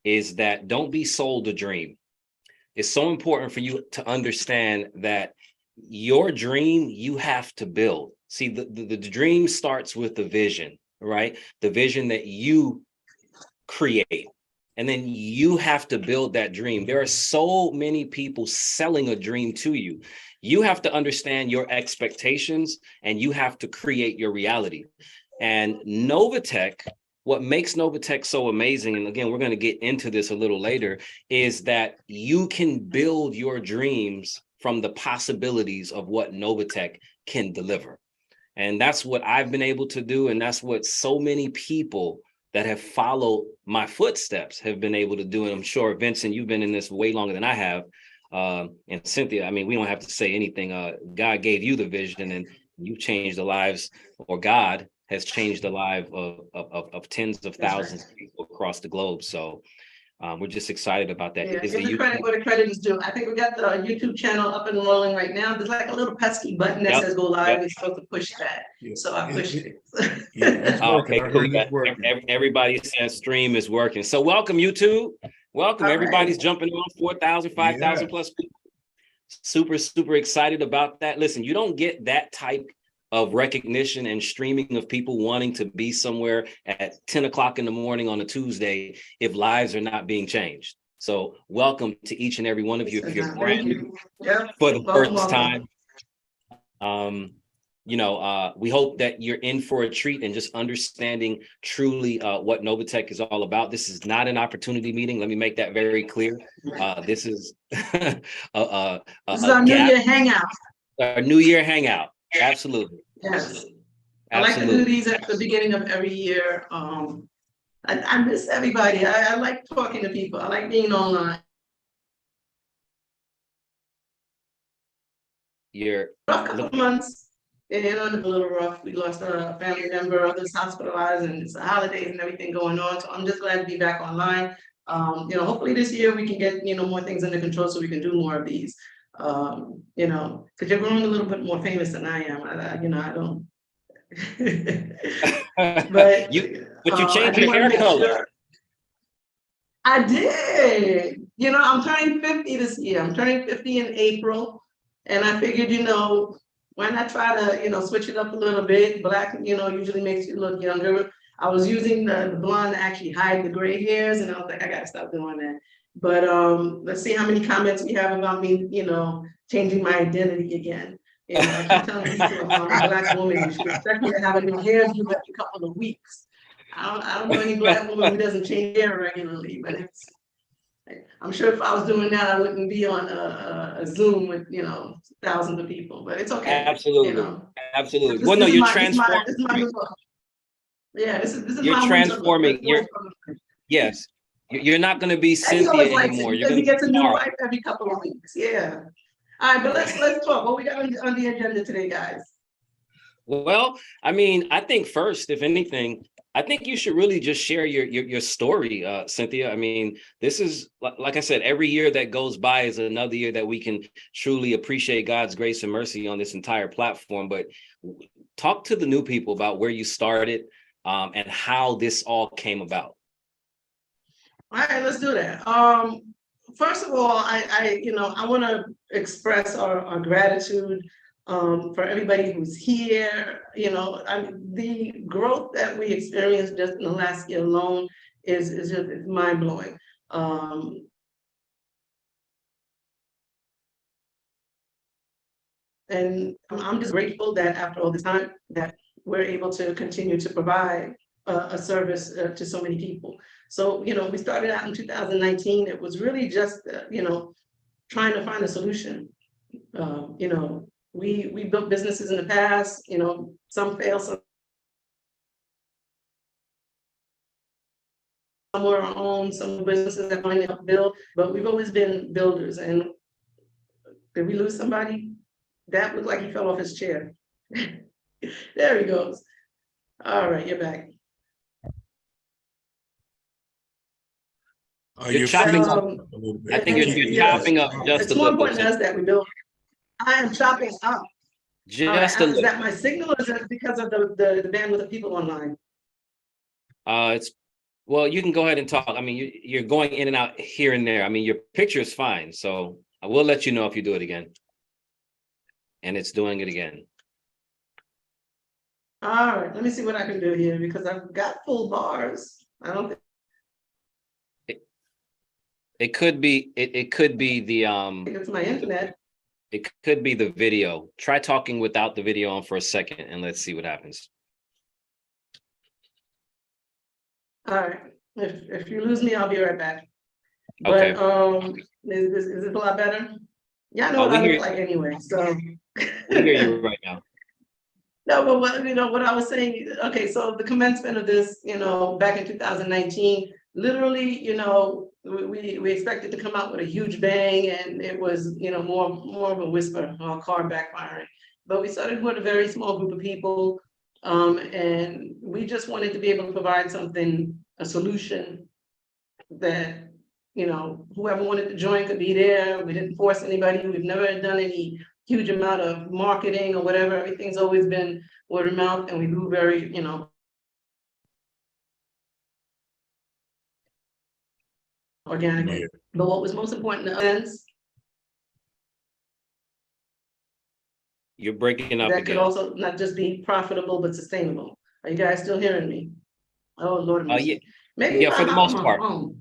is that don't be sold a dream. It's so important for you to understand that your dream, you have to build. See, the dream starts with the vision, right? The vision that you create. And then you have to build that dream. There are so many people selling a dream to you. You have to understand your expectations and you have to create your reality. And NovaTech, what makes NovaTech so amazing, and again, we're going to get into this a little later, is that you can build your dreams from the possibilities of what NovaTech can deliver. And that's what I've been able to do. And that's what so many people that have followed my footsteps have been able to do. And I'm sure, Vincent, you've been in this way longer than I have. And Cynthia, I mean, we don't have to say anything. God gave you the vision and you changed the lives, or God has changed the life of tens of thousands of people across the globe. So we're just excited about that. Yeah, give the credit where the credit is due. I think we got the YouTube channel up and rolling right now. There's like a little pesky button that says go live. We're supposed to push that. So I pushed it. Okay, cool. Everybody says stream is working. So welcome, YouTube. Welcome. Everybody's jumping on 4,000, 5,000 plus people. Super excited about that. Listen, you don't get that type of recognition and streaming of people wanting to be somewhere at 10 o'clock in the morning on a Tuesday if lives are not being changed. So welcome to each and every one of you. If you're brand new for the first time, we hope that you're in for a treat and just understanding truly what NovaTech is all about. This is not an opportunity meeting. Let me make that very clear. This is this is our New Year hangout. Our New Year hangout. Absolutely. Yes. I like to do these at the beginning of every year. I miss everybody. I like talking to people. I like being online. You're a couple of months. It a little rough. We lost a family member, others hospitalized, and it's the holidays and everything going on. So I'm just glad to be back online. Hopefully this year we can get more things under control so we can do more of these. Because you're growing a little bit more famous than I am. I don't. but you changed your hair color. Sure. I did. I'm turning 50 this year. I'm turning 50 in April, and I figured, why not try to, switch it up a little bit? Black, usually makes you look younger. I was using the blonde to actually hide the gray hairs, and I was like, I gotta stop doing that. But let's see how many comments we have about me, changing my identity again. I keep telling people I'm a Black woman. You should expect me to have a new hairdo every couple of weeks. I don't know any Black woman who doesn't change hair regularly, but I'm sure if I was doing that, I wouldn't be on a Zoom with thousands of people. But it's okay. Absolutely, absolutely. Well, no, you're transforming. Yeah, this is you're transforming. Yes. You're not going to be Cynthia anymore. You're going to get a new wife every couple of weeks. Yeah. All right, but let's talk. What we got on the agenda today, guys? Well, I mean, I think first, if anything, I think you should really just share your story, Cynthia. I mean, this is, like I said, every year that goes by is another year that we can truly appreciate God's grace and mercy on this entire platform. But talk to the new people about where you started and how this all came about. All right, let's do that. First of all, I want to express our gratitude for everybody who's here. The growth that we experienced just in the last year alone is just mind blowing. And I'm just grateful that after all this time that we're able to continue to provide a service to so many people. So, we started out in 2019. It was really just, trying to find a solution. We built businesses in the past, some fail, some were our own, some businesses that finally helped build, but we've always been builders. And did we lose somebody? That looked like he fell off his chair. There he goes. All right, you're back. You're chopping up. I think you're chopping up just a little. It's more important to us that we build. I am chopping up. Just a little. Is that my signal, or is that because of the bandwidth of people online? It's Well, you can go ahead and talk. I mean, you're going in and out here and there. I mean, your picture is fine. So I will let you know if you do it again. And it's doing it again. All right, let me see what I can do here because I've got full bars. I don't think It could be it could be the it's my internet. it could be the video. Try talking without the video on for a second and let's see what happens. All right, if you lose me, I'll be right back. Okay. But is it a lot better? Yeah, I know Oh, what we I hear look like anyway, so. we hear you right now. No, but what I was saying, okay, so the commencement of this, back in 2019, literally, we expected to come out with a huge bang and it was, more of a whisper, or car backfiring. But we started with a very small group of people, and we just wanted to be able to provide something, a solution that, whoever wanted to join could be there. We didn't force anybody. We've never done any huge amount of marketing or whatever. Everything's always been word of mouth, and we grew very, organically. Yeah. But what was most important to us, You're breaking up that could again. also not just be profitable, but sustainable. Are you guys still hearing me? Oh, Lord. Yeah. Maybe Yeah, for the most part. Come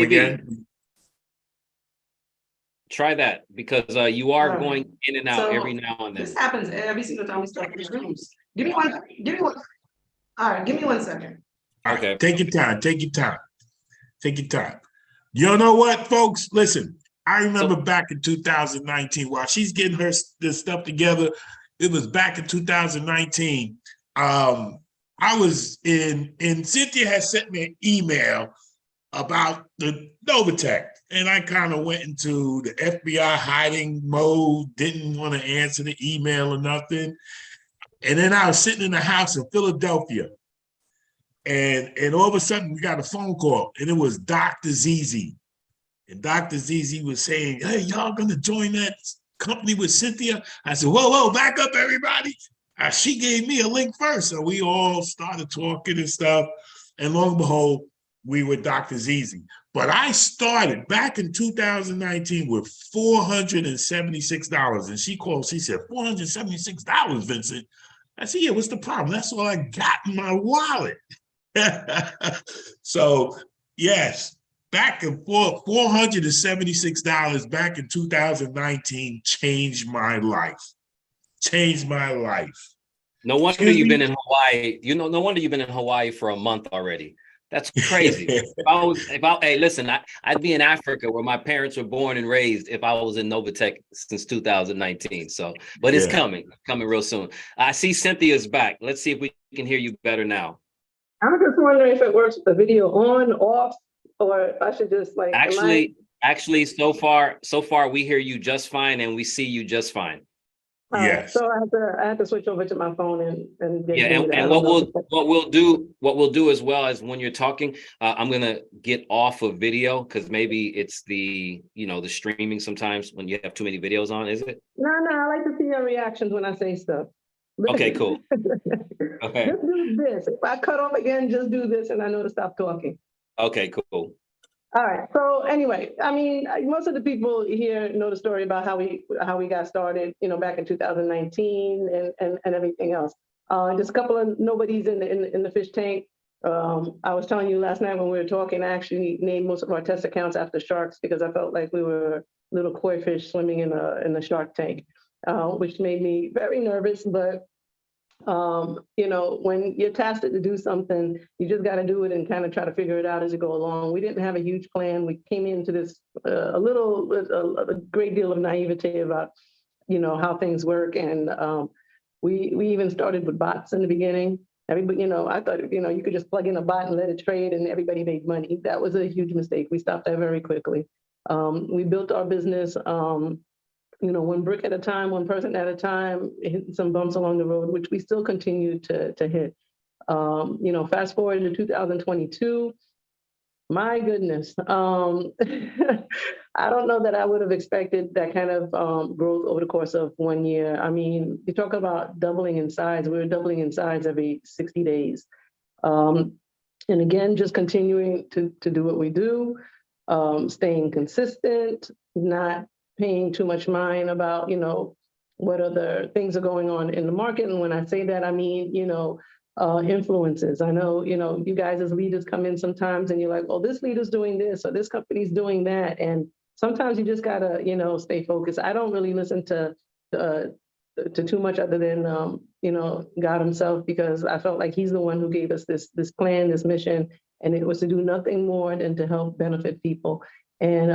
Maybe again? try that because you are All right. going in and out So, every now and then. this happens every single time we start these rooms. Give me one. All right, give me 1 second. All Okay. right, take your time. Take your time. Take your time. You know what, folks? Listen, I remember back in 2019, while she's getting this stuff together, it was back in 2019. I was and Cynthia had sent me an email about the NovaTech. And I kind of went into the FBI hiding mode, didn't want to answer the email or nothing. And then I was sitting in the house in Philadelphia. And all of a sudden we got a phone call, and it was Dr. ZZ. And Dr. ZZ was saying, hey, y'all gonna join that company with Cynthia? I said, whoa, back up, everybody. She gave me a link first. So we all started talking and stuff. And lo and behold, we were Dr. ZZ. But I started back in 2019 with $476. And she called, she said, $476, Vincent. I said, yeah, what's the problem? That's all I got in my wallet. So, yes, back in $476 back in 2019 changed my life. Changed my life. No wonder you've been in Hawaii. No wonder you've been in Hawaii for a month already. That's crazy. Hey, listen, I'd be in Africa where my parents were born and raised if I was in NovaTech since 2019. So, but it's coming real soon. I see Cynthia's back. Let's see if we can hear you better now. I'm just wondering if it works with the video on, off, or I should just like actually, so far we hear you just fine and we see you just fine. Yes. So I have to switch over to my phone and get and what we'll do as well as when you're talking, I'm gonna get off of video because maybe it's the the streaming sometimes when you have too many videos on, is it? No, I like to see your reactions when I say stuff. Okay, cool. Okay. Just do this. If I cut off again, just do this and I know to stop talking. Okay, cool. All right. So anyway, I mean, most of the people here know the story about how we got started, back in 2019 and everything else. Just a couple of nobodies in the fish tank. I was telling you last night when we were talking, I actually named most of our test accounts after sharks because I felt like we were little koi fish swimming in the shark tank, which made me very nervous. But when you're tasked to do something, you just got to do it and kind of try to figure it out as you go along. We didn't have a huge plan. We came into this a great deal of naivete about, how things work. And we even started with bots in the beginning. Everybody, I thought, you could just plug in a bot and let it trade and everybody made money. That was a huge mistake. We stopped that very quickly. We built our business, one brick at a time, one person at a time, hitting some bumps along the road, which we still continue to hit. Fast forward to 2022, my goodness. I don't know that I would have expected that kind of growth over the course of 1 year. I mean, you talk about doubling in size. We were doubling in size every 60 days. And again, just continuing to do what we do, staying consistent, not paying too much mind about, what other things are going on in the market. And when I say that, I mean, influences. I know, you guys as leaders come in sometimes and you're like, oh, this leader's doing this or this company's doing that. And sometimes you just gotta, stay focused. I don't really listen to too much other than, God himself, because I felt like he's the one who gave us this plan, this mission, and it was to do nothing more than to help benefit people. And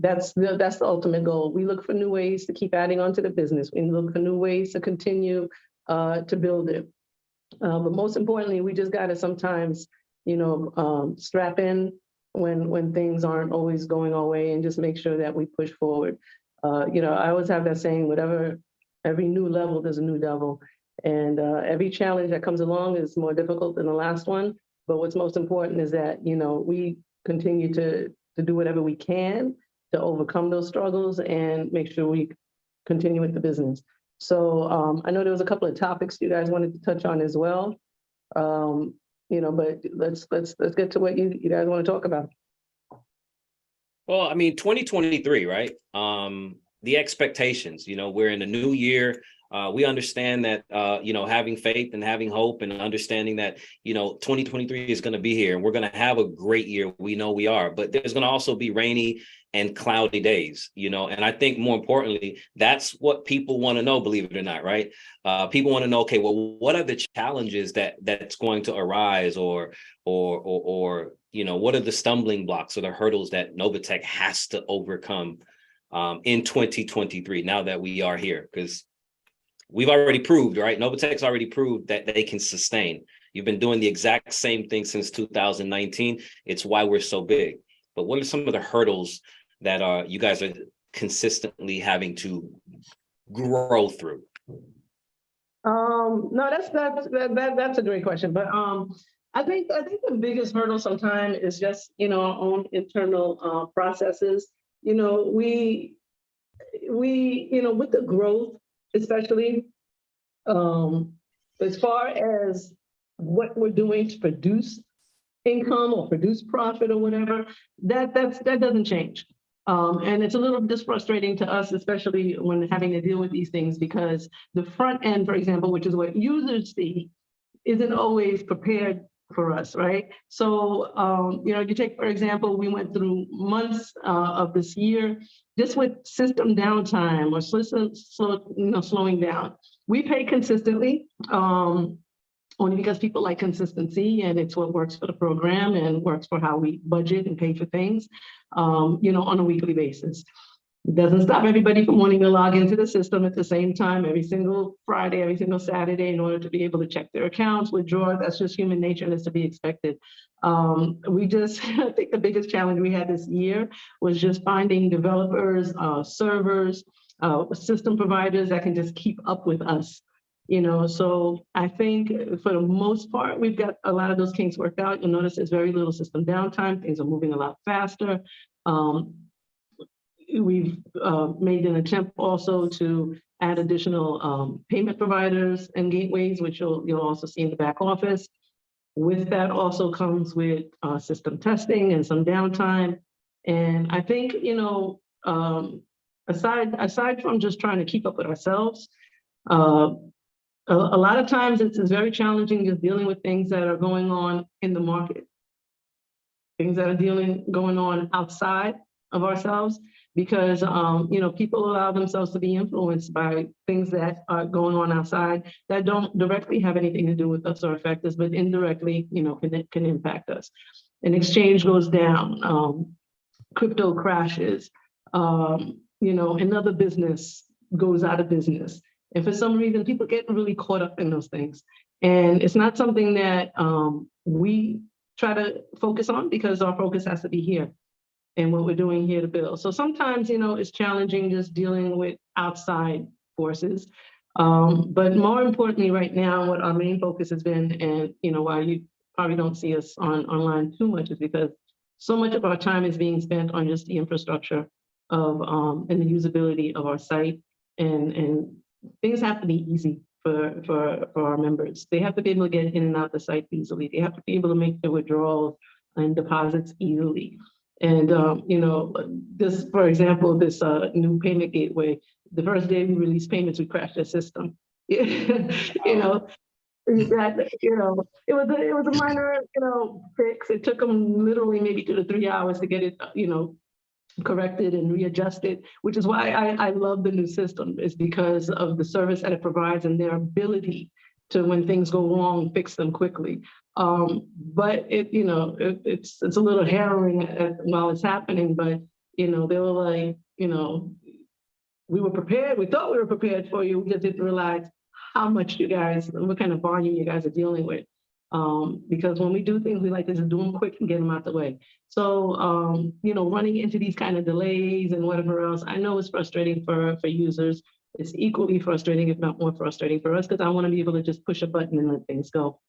that's the ultimate goal. We look for new ways to keep adding on to the business. We look for new ways to continue to build it. But most importantly, we just got to sometimes, strap in when things aren't always going our way and just make sure that we push forward. I always have that saying, every new level, there's a new devil. And every challenge that comes along is more difficult than the last one. But what's most important is that, we continue to do whatever we can to overcome those struggles and make sure we continue with the business. So I know there was a couple of topics you guys wanted to touch on as well. But let's get to what you guys want to talk about. Well, I mean, 2023, right? The expectations, we're in a new year. We understand that, having faith and having hope and understanding that, 2023 is going to be here and we're going to have a great year. We know we are, but there's going to also be rainy and cloudy days, and I think more importantly, that's what people want to know, believe it or not, right? People want to know, okay, well, what are the challenges that's going to arise or what are the stumbling blocks or the hurdles that NovaTech has to overcome in 2023, now that we are here? Because we've already proved, right? NovaTech's already proved that they can sustain. You've been doing the exact same thing since 2019. It's why we're so big. But what are some of the hurdles that you guys are consistently having to grow through? No, that's a great question. But I think the biggest hurdle sometimes is just our own internal processes. We with the growth, especially as far as what we're doing to produce income or produce profit or whatever, that doesn't change. And it's a little just frustrating to us, especially when having to deal with these things, because the front end, for example, which is what users see, isn't always prepared for us, right? So, you take, for example, we went through months of this year just with system downtime or system slowing down. We pay consistently, only because people like consistency, and it's what works for the program and works for how we budget and pay for things, on a weekly basis. It doesn't stop everybody from wanting to log into the system at the same time every single Friday, every single Saturday, in order to be able to check their accounts, withdraw. That's just human nature and it's to be expected. I think the biggest challenge we had this year was just finding developers, servers, system providers that can just keep up with us. So I think for the most part, we've got a lot of those kinks worked out. You'll notice there's very little system downtime. Things are moving a lot faster. We've made an attempt also to add additional payment providers and gateways, which you'll also see in the back office. With that also comes with system testing and some downtime. And I think, aside from just trying to keep up with ourselves, a lot of times it's very challenging just dealing with things that are going on in the market, things that are going on outside of ourselves, because people allow themselves to be influenced by things that are going on outside that don't directly have anything to do with us or affect us, but indirectly, can impact us. An exchange goes down, crypto crashes, another business goes out of business. And for some reason, people get really caught up in those things. And it's not something that we try to focus on, because our focus has to be here and what we're doing here to build. So sometimes, it's challenging just dealing with outside forces. But more importantly, right now, what our main focus has been, and why you probably don't see us online too much, is because so much of our time is being spent on just the infrastructure of and the usability of our site, and things have to be easy. for our members. They have to be able to get in and out the site easily. They have to be able to make the withdrawals and deposits easily. And, you know, this, for example, this new payment gateway, the first day we released payments, we crashed the system. You know, that, you know, it was a minor, you know, fix. It took them literally maybe 2 to 3 hours to get it, you know, corrected and readjusted, which is why I love the new system, is because of the service that it provides and their ability to, when things go wrong, fix them quickly. But it, you know, it's a little harrowing while it's happening, but, you know, they were like, you know, we were prepared. We thought we were prepared for you. We just didn't realize how much you guys, what kind of volume you guys are dealing with. Because when we do things, we like to just do them quick and get them out the way. So, you know, running into these kind of delays and whatever else, I know it's frustrating for users. It's equally frustrating, if not more frustrating for us, because I want to be able to just push a button and let things go.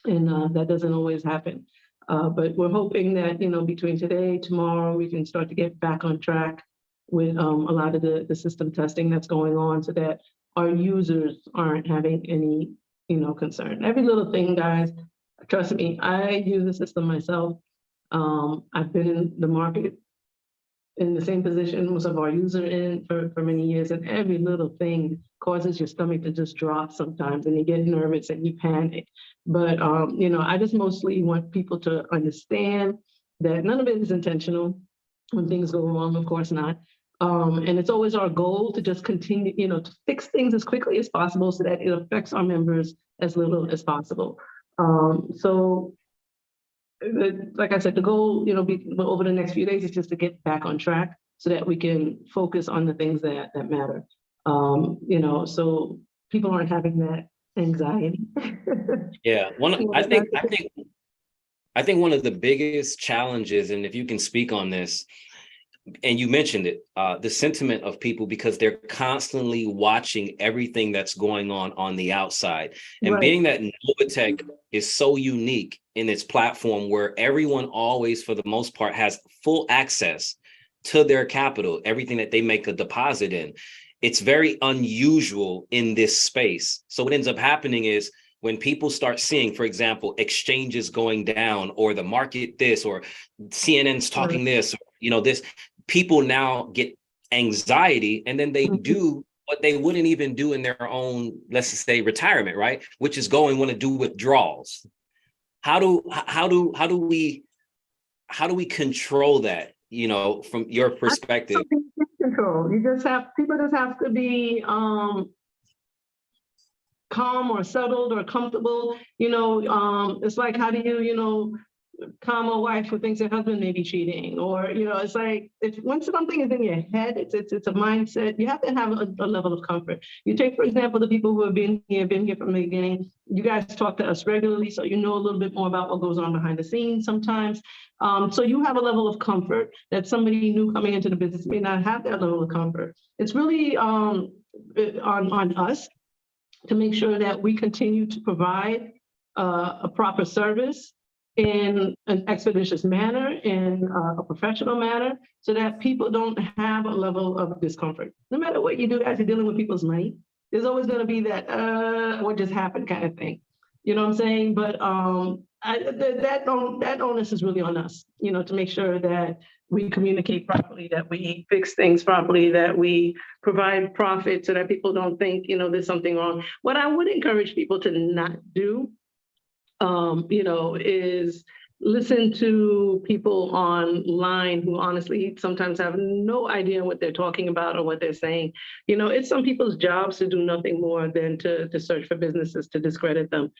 And that doesn't always happen. But we're hoping that, you know, between today, tomorrow, we can start to get back on track with a lot of the system testing that's going on, so that our users aren't having any, you know, concern. Every little thing, guys, trust me, I use the system myself. I've been in the market in the same position most of our users in for many years, and every little thing causes your stomach to just drop sometimes, and you get nervous and you panic. But, you know, I just mostly want people to understand that none of it is intentional. When things go wrong, of course not. And it's always our goal to just continue, you know, to fix things as quickly as possible so that it affects our members as little as possible. So, like I said, the goal, you know, over the next few days is just to get back on track so that we can focus on the things that matter. You know, so people aren't having that anxiety. Yeah, I think one of the biggest challenges, and if you can speak on this, and you mentioned it, the sentiment of people, because they're constantly watching everything that's going on the outside. And Right. being that NovaTech is so unique in its platform, where everyone always, for the most part, has full access to their capital, everything that they make a deposit in, it's very unusual in this space. So what ends up happening is, when people start seeing, for example, exchanges going down, or the market this, or CNN's talking this, or, you know, this, people now get anxiety, and then they do what they wouldn't even do in their own, let's just say, retirement, right? Which is go and want to do withdrawals. How do we control that, you know, from your perspective? Control. People just have to be calm or settled or comfortable. You know, it's like, how do you, you know, calm a wife who thinks her husband may be cheating? Or, you know, it's like, once something is in your head, it's a mindset. You have to have a level of comfort. You take, for example, the people who have been here from the beginning. You guys talk to us regularly, so you know a little bit more about what goes on behind the scenes sometimes. So you have a level of comfort that somebody new coming into the business may not have that level of comfort. It's really on us to make sure that we continue to provide a proper service in an expeditious manner, in a professional manner, so that people don't have a level of discomfort. No matter what you do as you're dealing with people's money, there's always going to be that what just happened kind of thing. You know what I'm saying? But that onus is really on us, you know, to make sure that we communicate properly, that we fix things properly, that we provide profit so that people don't think, you know, there's something wrong. What I would encourage people to not do, you know, is listen to people online who honestly sometimes have no idea what they're talking about or what they're saying. You know, it's some people's jobs to do nothing more than to search for businesses to discredit them.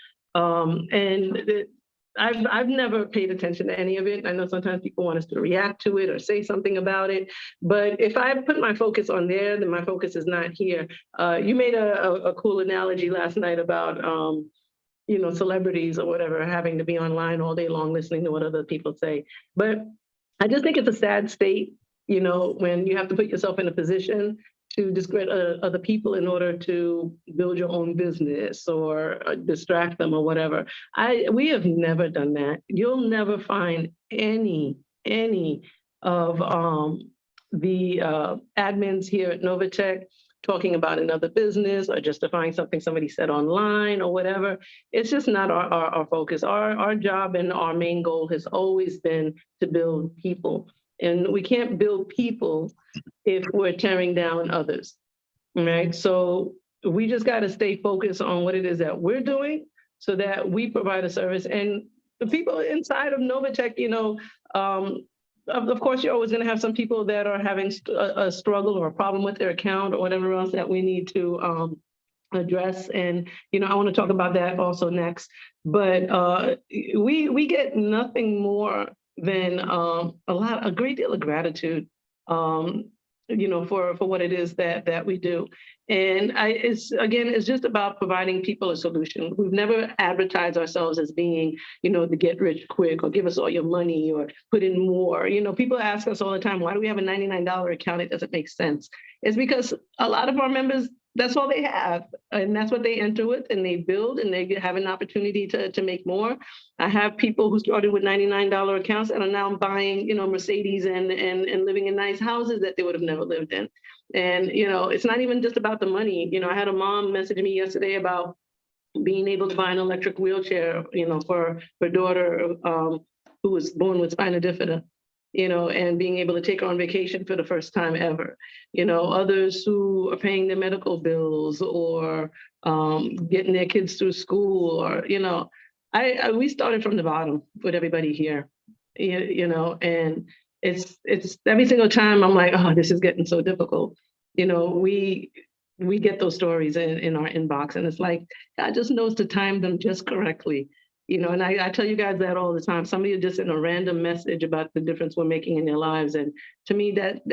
I've never paid attention to any of it. I know sometimes people want us to react to it or say something about it, but if I put my focus on there, then my focus is not here. You made a cool analogy last night about you know, celebrities or whatever having to be online all day long listening to what other people say. But I just think it's a sad state, you know, when you have to put yourself in a position to discredit other people in order to build your own business or distract them or whatever. We have never done that. You'll never find any of the admins here at NovaTech talking about another business or justifying something somebody said online or whatever. It's just not our focus. Our job and our main goal has always been to build people. And we can't build people if we're tearing down others, right? So we just got to stay focused on what it is that we're doing so that we provide a service. And the people inside of NovaTech, of course, you're always going to have some people that are having a struggle or a problem with their account or whatever else that we need to address. And, I want to talk about that also next. But we get nothing more than a great deal of gratitude, for what it is that we do. And it's just about providing people a solution. We've never advertised ourselves as being, the get rich quick or give us all your money or put in more. People ask us all the time, why do we have a $99 account? It doesn't make sense. It's because a lot of our members, that's all they have. And that's what they enter with, and they build, and they have an opportunity to make more. I have people who started with $99 accounts and are now buying, Mercedes and living in nice houses that they would have never lived in. And, it's not even just about the money. I had a mom message me yesterday about being able to buy an electric wheelchair, for her daughter who was born with spina bifida, and being able to take her on vacation for the first time ever. Others who are paying their medical bills or getting their kids through school, or, we started from the bottom with everybody here, and it's every single time I'm like, oh, this is getting so difficult. We get those stories in our inbox, and it's like, God just knows to time them just correctly. And I tell you guys that all the time. Somebody will just send a random message about the difference we're making in their lives. And to me, that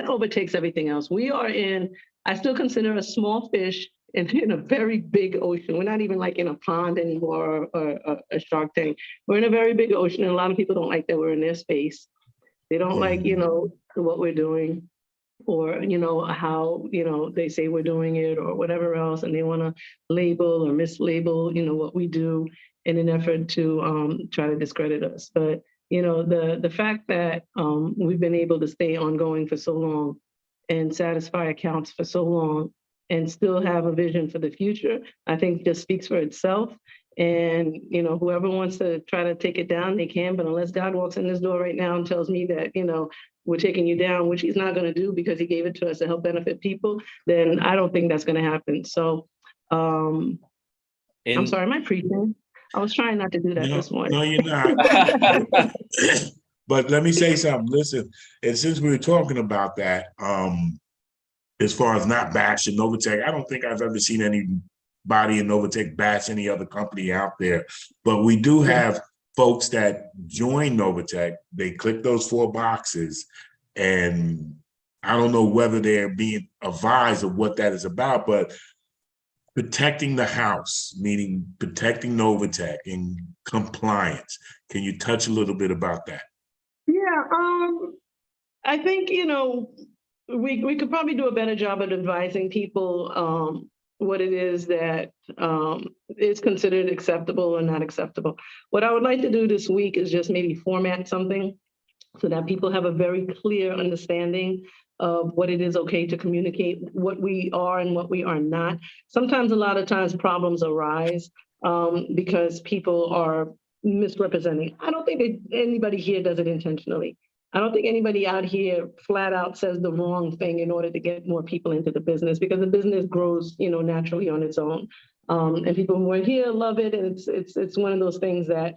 overtakes everything else. I still consider a small fish in a very big ocean. We're not even like in a pond anymore or a shark tank. We're in a very big ocean, and a lot of people don't like that we're in their space. They don't like, what we're doing, or, how, they say we're doing it or whatever else. And they want to label or mislabel, what we do in an effort to try to discredit us. But, the fact that we've been able to stay ongoing for so long and satisfy accounts for so long and still have a vision for the future, I think just speaks for itself. And, whoever wants to try to take it down, they can. But unless God walks in this door right now and tells me that, we're taking you down, which he's not going to do because he gave it to us to help benefit people, then I don't think that's going to happen. So I'm sorry, am I preaching? I was trying not to do that this morning. No, you're not. But let me say something. Listen, and since we were talking about that, as far as not bashing NovaTech, I don't think I've ever seen anybody in NovaTech bash any other company out there. But we do have folks that join NovaTech. They click those 4 boxes, and I don't know whether they're being advised of what that is about, but protecting the house, meaning protecting NovaTech and compliance. Can you touch a little bit about that? Yeah, I think, we could probably do a better job at advising people what it is that is considered acceptable or not acceptable. What I would like to do this week is just maybe format something so that people have a very clear understanding of what it is okay to communicate, what we are and what we are not. Sometimes, a lot of times, problems arise because people are misrepresenting. I don't think anybody here does it intentionally. I don't think anybody out here flat out says the wrong thing in order to get more people into the business, because the business grows, naturally on its own. And people who are here love it, and it's one of those things that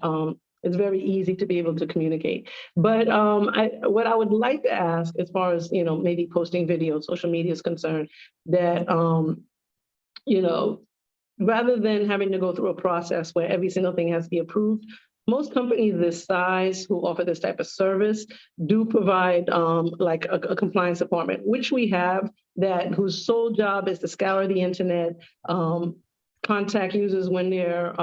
it's very easy to be able to communicate. But what I would like to ask, as far as maybe posting videos, social media is concerned, that rather than having to go through a process where every single thing has to be approved, most companies this size who offer this type of service do provide like a compliance department, which we have, whose sole job is to scour the internet, contact users when they're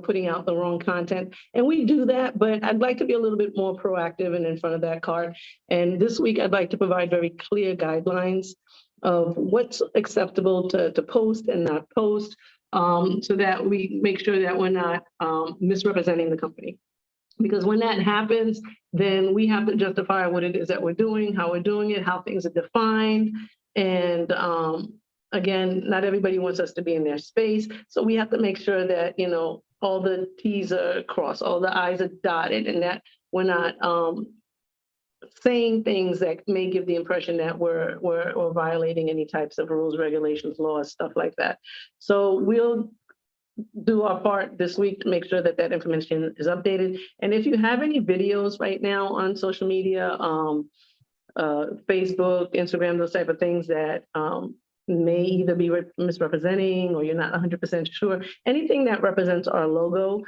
putting out the wrong content. And we do that, but I'd like to be a little bit more proactive and in front of that cart. And this week, I'd like to provide very clear guidelines of what's acceptable to post and not post, so that we make sure that we're not misrepresenting the company. Because when that happens, then we have to justify what it is that we're doing, how we're doing it, how things are defined. And again, not everybody wants us to be in their space. So we have to make sure that, you know, all the T's are crossed, all the I's are dotted, and that we're not saying things that may give the impression that we're violating any types of rules, regulations, laws, stuff like that. So we'll do our part this week to make sure that that information is updated. And if you have any videos right now on social media, Facebook, Instagram, those type of things that may either be misrepresenting or you're not 100% sure, anything that represents our logo,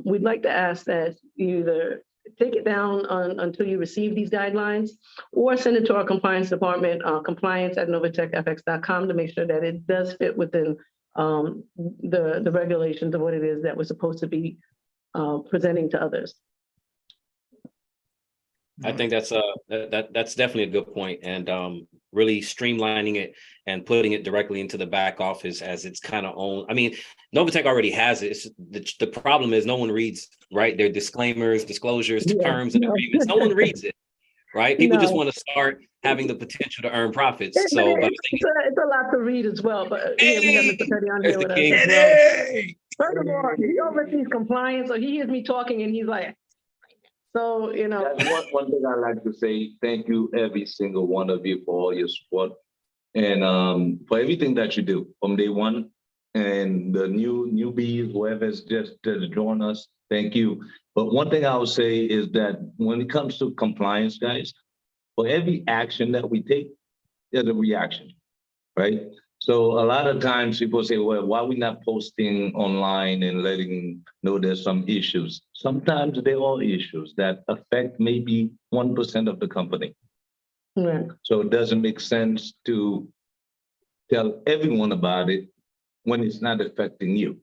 we'd like to ask that you either take it down until you receive these guidelines, or send it to our compliance department, compliance@novatechfx.com, to make sure that it does fit within the regulations of what it is that we're supposed to be presenting to others. I think that's definitely a good point, and really streamlining it and putting it directly into the back office as its kind of own. I mean, NovaTech already has it. The problem is no one reads, right? Their disclaimers, disclosures, terms, and agreements. No one reads it, right? People just want to start having the potential to earn profits. It's a lot to read as well. But we have Mr. Petty on here with us as well. First of all, he oversees compliance, so he hears me talking and he's like, so, you know. That's one thing I like to say, thank you, every single one of you, for all your support and for everything that you do from day one. And the newbies, whoever's just joined us, thank you. But one thing I would say is that when it comes to compliance, guys, for every action that we take, there's a reaction, right? So a lot of times people say, well, why are we not posting online and letting know there's some issues? Sometimes there are issues that affect maybe 1% of the company. Yeah. So it doesn't make sense to tell everyone about it when it's not affecting you.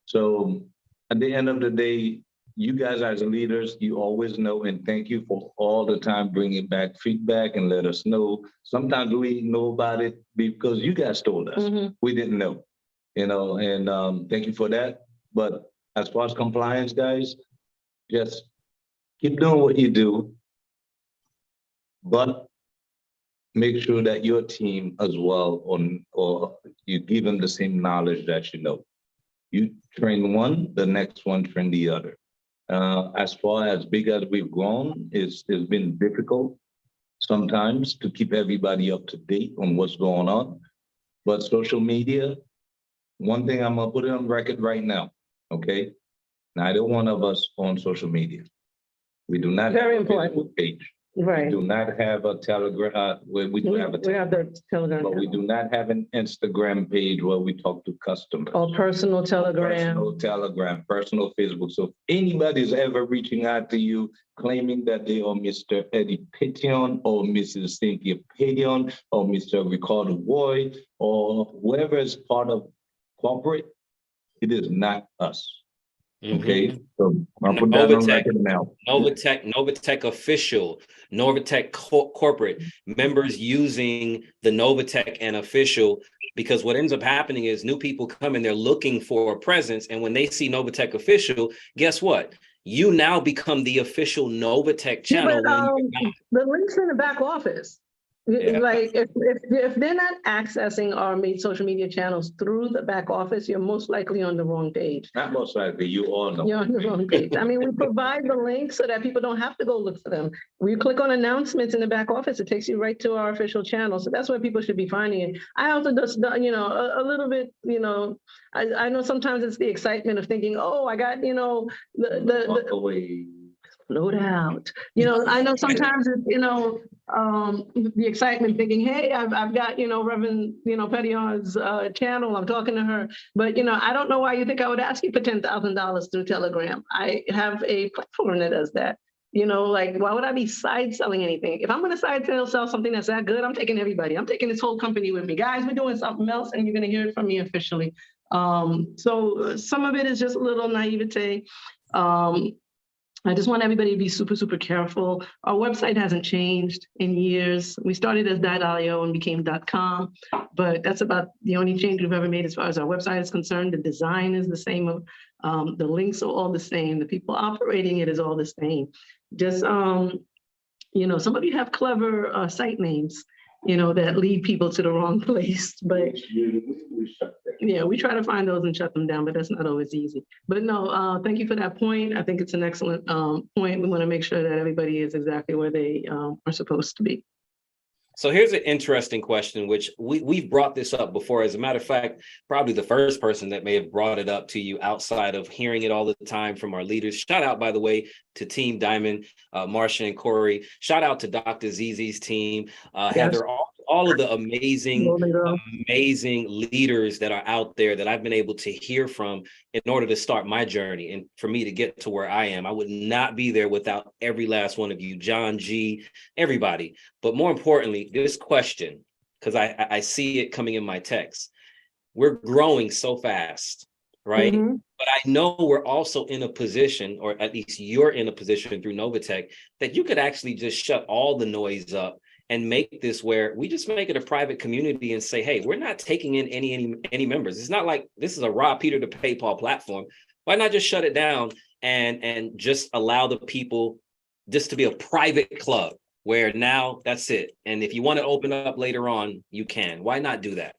So at the end of the day, you guys as leaders, you always know, and thank you for all the time bringing back feedback and let us know. Sometimes we know about it because you guys told us. We didn't know, you know, and thank you for that. But as far as compliance, guys, just keep doing what you do, but make sure that your team as well, or you give them the same knowledge that you know. You train one, the next one train the other. As far as big as we've grown, it's been difficult sometimes to keep everybody up to date on what's going on. But social media, one thing I'm gonna put it on record right now, okay? Neither one of us on social media. We do not Very have a important. Facebook page. Right. We do not have a Telegram. We do have a We have the Telegram. but we do not have an Instagram page where we talk to customers. Or personal Telegram. Personal Telegram, personal Facebook. So if anybody's ever reaching out to you claiming that they are Mr. Eddie Petion or Mrs. Cynthia Petion or Mr. Ricardo Roy or whoever is part of corporate, it is not us. Okay, so I'll put that on record now. NovaTech official, NovaTech corporate, members using the NovaTech and official, because what ends up happening is new people come and they're looking for a presence, and when they see NovaTech official, guess what? You now become the official NovaTech channel. The links in the back office. Yeah. Like if they're not accessing our social media channels through the back office, you're most likely on the wrong page. Not most likely, you all know. You're on the wrong page. I mean, we provide the links so that people don't have to go look for them. When you click on announcements in the back office, it takes you right to our official channel. So that's where people should be finding it. I also just, you know, a little bit, you know, I know sometimes it's the excitement of thinking, oh, I got, you know, Slow out. You know, I know sometimes it's, you know, the excitement thinking, hey, I've got, you know, Reverend, you know, Pettion's channel. I'm talking to her. But, you know, I don't know why you think I would ask you for $10,000 through Telegram. I have a platform that does that. You know, like, why would I be side selling anything? If I'm going to side sell something that's that good, I'm taking everybody. I'm taking this whole company with me. Guys, we're doing something else and you're going to hear it from me officially. So some of it is just a little naivete. I just want everybody to be super, super careful. Our website hasn't changed in years. We started as .io and became .com, but that's about the only change we've ever made as far as our website is concerned. The design is the same. The links are all the same. The people operating it is all the same. Just, you know, some of you have clever site names. that lead people to the wrong place. But We shut that. yeah, we try to find those and shut them down, but that's not always easy. But no, thank you for that point. I think it's an excellent point. We want to make sure that everybody is exactly where they are supposed to be. So here's an interesting question, which we've brought this up before. As a matter of fact, probably the first person that may have brought it up to you outside of hearing it all the time from our leaders. Shout out, by the way, to Team Diamond, Marcia and Corey. Shout out to Dr. ZZ's team, Heather, all of the amazing leaders that are out there that I've been able to hear from in order to start my journey and for me to get to where I am. I would not be there without every last one of you, John G, everybody. But more importantly, this question, because I see it coming in my text. We're growing so fast, right? Mm-hmm. But I know we're also in a position, or at least you're in a position through NovaTech, that you could actually just shut all the noise up and make this where we just make it a private community and say, hey, we're not taking in any members. It's not like this is a Rob Peter to PayPal platform. Why not just shut it down and just allow the people just to be a private club where now that's it. And if you want to open up later on, you can. Why not do that?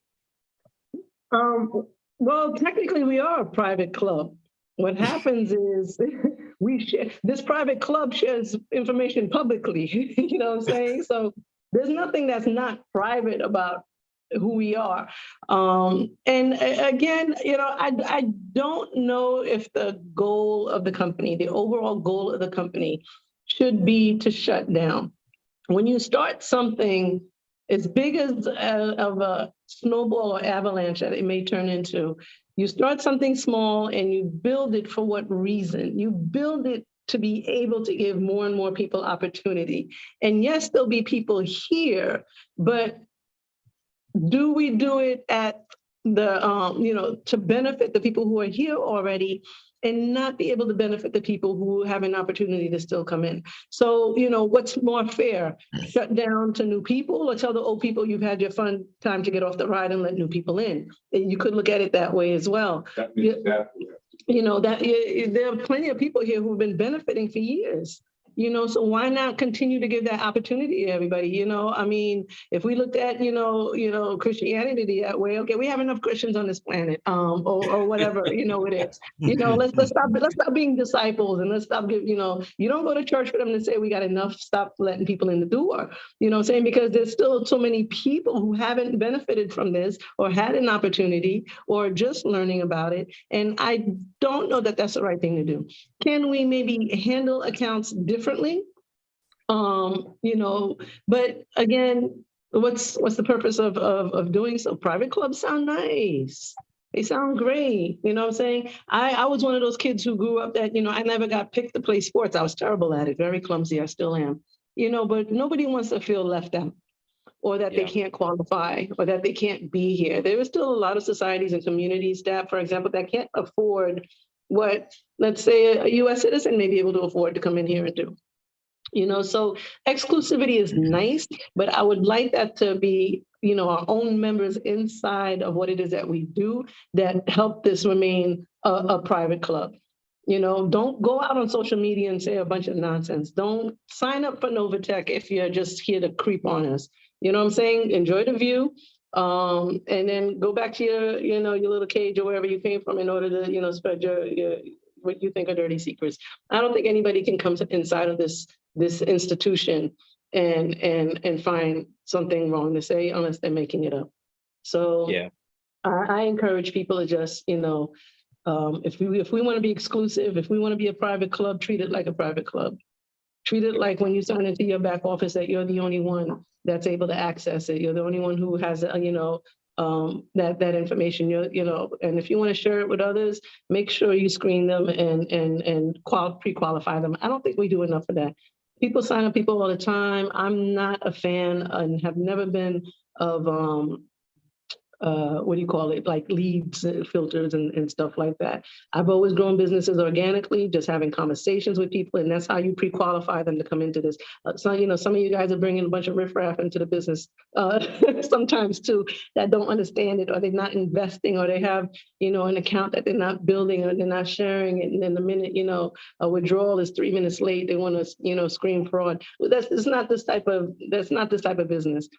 Well, technically we are a private club. What happens is this private club shares information publicly, you know what I'm saying? So there's nothing that's not private about who we are. And again, I don't know if the goal of the company, the overall goal of the company should be to shut down. When you start something as big as of a snowball or avalanche that it may turn into, you start something small and you build it for what reason? You build it to be able to give more and more people opportunity. And yes, there'll be people here, but do we do it at the, to benefit the people who are here already and not be able to benefit the people who have an opportunity to still come in? So, what's more fair? Shut down to new people or tell the old people you've had your fun time to get off the ride and let new people in? And you could look at it that way as well. That means exactly. There are plenty of people here who've been benefiting for years. So why not continue to give that opportunity to everybody? I mean, if we looked at, Christianity that way, okay, we have enough Christians on this planet, or whatever, it is. Let's stop being disciples and let's stop you don't go to church for them to say we got enough, stop letting people in the door. You know what I'm saying? Because there's still so many people who haven't benefited from this or had an opportunity or just learning about it. And I don't know that that's the right thing to do. Can we maybe handle accounts differently? But again, what's the purpose of doing so? Private clubs sound nice. They sound great. You know what I'm saying? I was one of those kids who grew up that, I never got picked to play sports. I was terrible at it, very clumsy. I still am, but nobody wants to feel left out or that they can't qualify or that they can't be here. There are still a lot of societies and communities that, for example, that can't afford what, let's say, a U.S. citizen may be able to afford to come in here and do. So exclusivity is nice, but I would like that to be, our own members inside of what it is that we do that help this remain a private club. Don't go out on social media and say a bunch of nonsense. Don't sign up for NovaTech if you're just here to creep on us. You know what I'm saying? Enjoy the view. And then go back to your little cage or wherever you came from in order to, spread your what you think are dirty secrets. I don't think anybody can come inside of this institution and find something wrong to say unless they're making it up. So yeah, I encourage people to just, if we want to be exclusive, if we want to be a private club, treat it like a private club. Treat it like when you sign into your back office that you're the only one that's able to access it. You're the only one who has, that information. And if you want to share it with others, make sure you screen them and pre-qualify them. I don't think we do enough of that. People sign up people all the time. I'm not a fan and have never been of like leads, filters and stuff like that. I've always grown businesses organically, just having conversations with people, and that's how you pre-qualify them to come into this. Some of you guys are bringing a bunch of riffraff into the business sometimes too that don't understand it, or they're not investing, or they have an account that they're not building or they're not sharing it, and then the minute a withdrawal is 3 minutes late, they want to scream fraud. That's not this type of business.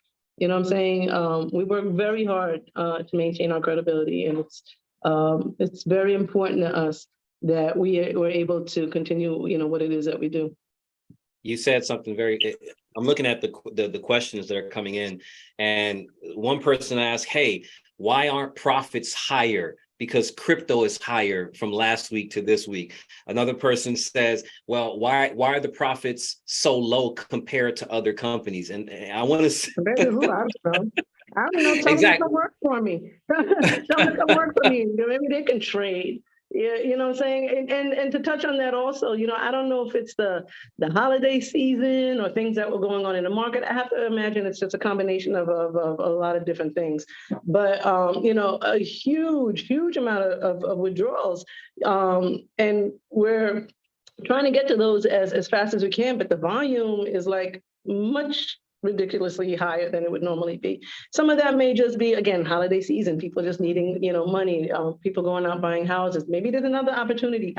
You know what I'm saying? We work very hard to maintain our credibility, and it's very important to us that we're able to continue, you know, what it is that we do. You said something I'm looking at the questions that are coming in, and one person asked, hey, why aren't profits higher? Because crypto is higher from last week to this week. Another person says, well, why are the profits so low compared to other companies? And I want to say, Compared to who? I don't know. I don't know. Tell them to exactly. come work for me. Tell them to come work for me. Maybe they can trade. Yeah, you know what I'm saying? And to touch on that also, you know, I don't know if it's the holiday season or things that were going on in the market. I have to imagine it's just a combination of a lot of different things. But, you know, a huge amount of withdrawals. And we're trying to get to those as fast as we can, but the volume is like much ridiculously higher than it would normally be. Some of that may just be, again, holiday season, people just needing, you know, money, people going out buying houses. Maybe there's another opportunity.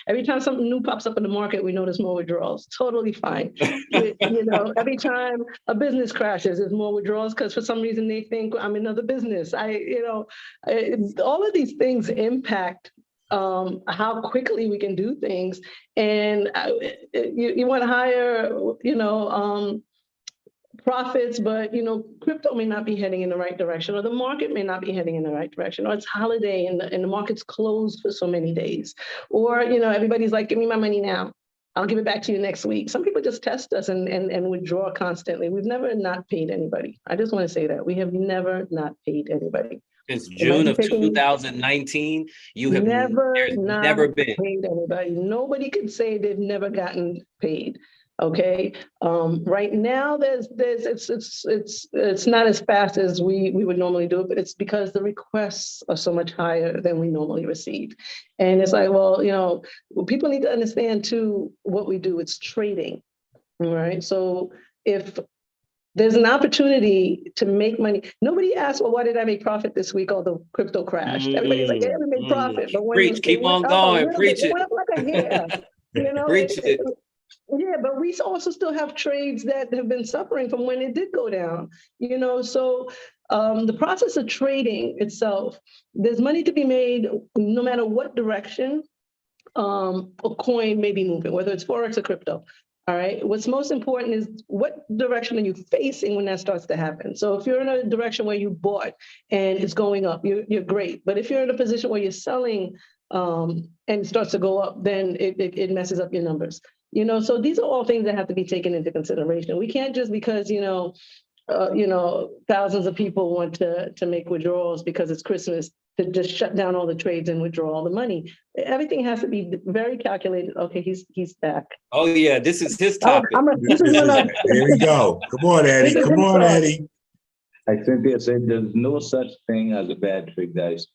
Every time something new pops up in the market, we notice more withdrawals. Totally fine. You know, every time a business crashes, there's more withdrawals because for some reason they think I'm in another business. All of these things impact how quickly we can do things. And you want to hire, you know, profits, but you know, crypto may not be heading in the right direction, or the market may not be heading in the right direction, or it's holiday and the market's closed for so many days, or you know, everybody's like, give me my money now, I'll give it back to you next week. Some people just test us and withdraw constantly. We've never not paid anybody. I just want to say that we have never not paid anybody. Since June of 2019, you have never been paid anybody. Nobody could say they've never gotten paid. Okay. Right now, it's not as fast as we would normally do it, but it's because the requests are so much higher than we normally receive. And it's like, well, you know, people need to understand too what we do. It's trading, right? So if there's an opportunity to make money. Nobody asked, well, why did I make profit this week? Although crypto crashed. Everybody's like, yeah, we made profit. But when preach, keep on going, preach it. It went up like a hair. You know, preach it. Yeah, but we also still have trades that have been suffering from when it did go down. You know, so the process of trading itself, there's money to be made no matter what direction a coin may be moving, whether it's Forex or crypto. All right. What's most important is what direction are you facing when that starts to happen? So if you're in a direction where you bought and it's going up, you're great. But if you're in a position where you're selling and it starts to go up, then it messes up your numbers. You know, so these are all things that have to be taken into consideration. We can't just because, you know, thousands of people want to make withdrawals because it's Christmas to just shut down all the trades and withdraw all the money. Everything has to be very calculated. Okay, he's back. Oh yeah, this is his topic. Here we go. Come on, Eddie. Come on, Eddie. I Cynthia said there's no such thing as a bad trade, guys.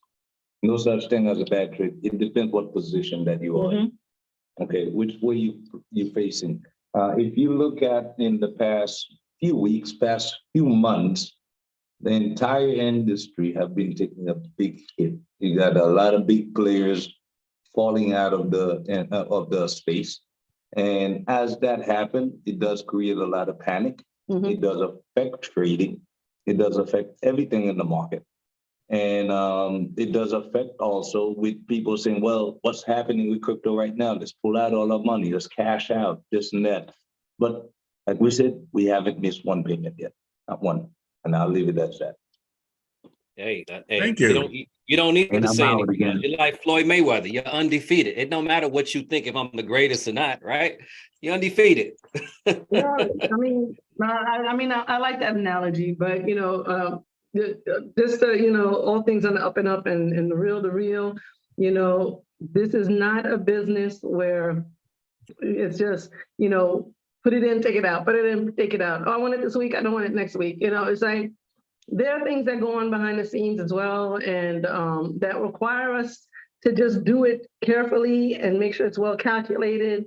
No such thing as a bad trade. It depends what position that you are in. Okay, which way you're facing. If you look at in the past few weeks, past few months, the entire industry have been taking a big hit. You got a lot of big players falling out of the space. And as that happens, it does create a lot of panic. It does affect trading. It does affect everything in the market. And it does affect also with people saying, well, what's happening with crypto right now? Let's pull out all our money, let's cash out, this and that. But like we said, we haven't missed one payment yet, not one. And I'll leave it at that. Hey, thank you. You don't need And to I'm say out anything. again. You're like Floyd Mayweather. You're undefeated. It don't matter what you think if I'm the greatest or not, right? You're undefeated. Yeah, I mean, I like that analogy, but you know, just you know, all things on the up and up, and the real. You know, this is not a business where it's just, you know, put it in, take it out, put it in, take it out. Oh, I want it this week. I don't want it next week. You know, it's like there are things that go on behind the scenes as well, and that require us to just do it carefully and make sure it's well calculated.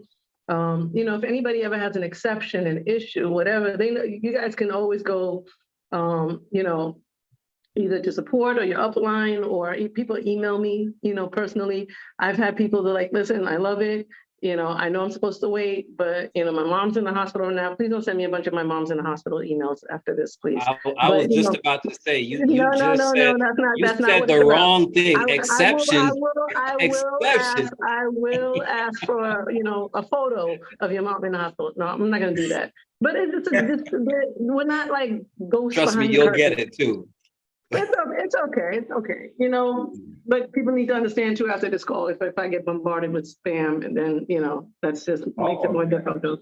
You know, if anybody ever has an exception, an issue, whatever, they know you guys can always go, you know, either to support or your upline, or people email me, you know, personally. I've had people that are like, listen, I love it. You know, I know I'm supposed to wait, but you know, my mom's in the hospital now. Please don't send me a bunch of my mom's in the hospital emails after this, please. I was But you just know, about to say, you no, no, just no, said, no, you that's not said what it's the about. wrong thing. I Exceptions, exceptions. will ask for, you know, a photo of your mom in the hospital. No, I'm not gonna do that. But we're not like ghosts Trust me, behind the you'll get curtain. it too. It's okay, it's okay. You know, but people need to understand too after this call, if I get bombarded with spam, and then, you know, that's just makes it more difficult.